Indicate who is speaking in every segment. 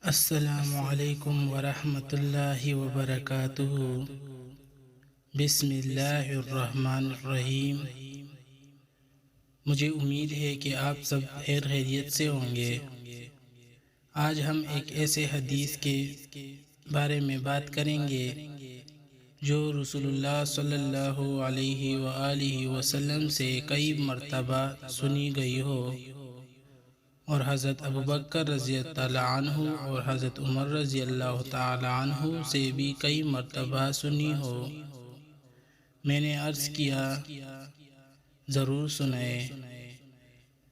Speaker 1: السلام علیکم ورحمۃ اللہ وبرکاتہ۔ بسم اللہ الرحمن الرحیم۔ مجھے امید ہے کہ آپ سب خیر خیریت سے ہوں گے۔ آج ہم ایک ایسے حدیث کے بارے میں بات کریں گے جو رسول اللہ صلی اللہ علیہ وآلہ وسلم سے کئی مرتبہ سنی گئی ہو، اور حضرت ابوبکر رضی اللہ عنہ اور حضرت عمر رضی اللہ تعالی عنہ سے بھی کئی مرتبہ سنی ہو۔ میں نے عرض کیا ضرور سنائے،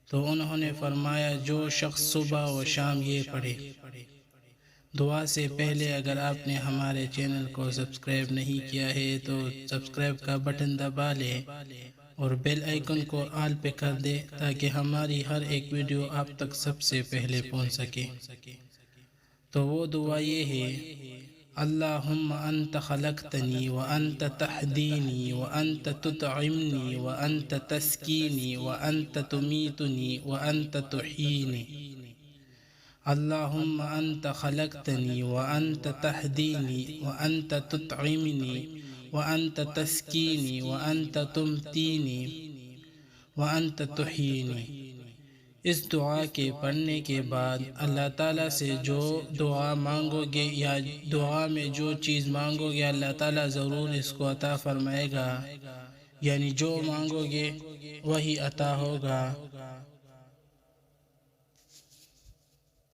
Speaker 1: تو انہوں نے فرمایا جو شخص صبح و شام یہ پڑھے۔ دعا سے پہلے اگر آپ نے ہمارے چینل کو سبسکرائب نہیں کیا ہے تو سبسکرائب کا بٹن دبا لیں اور بیل آئیکن کو آل پہ کر دے تاکہ ہماری ہر ایک ویڈیو آپ تک سب سے پہلے پہنچ سکے۔ تو وہ دعا یہ ہے: اللہم انت خلقتنی وانت تہدینی وانت تطعمنی وانت تسکینی وانت تمیتنی وانت تحیینی۔ اللہم انت خلقتنی وانت تہدینی وانت تطعمنی وانت تسکینی وانت تمتینی وانت تحیینی۔ اس دعا کے پڑھنے کے بعد اللہ تعالیٰ سے جو دعا مانگو گے یا دعا میں جو چیز مانگو گے اللہ تعالیٰ ضرور اس کو عطا فرمائے گا، یعنی جو مانگو گے وہی عطا ہوگا۔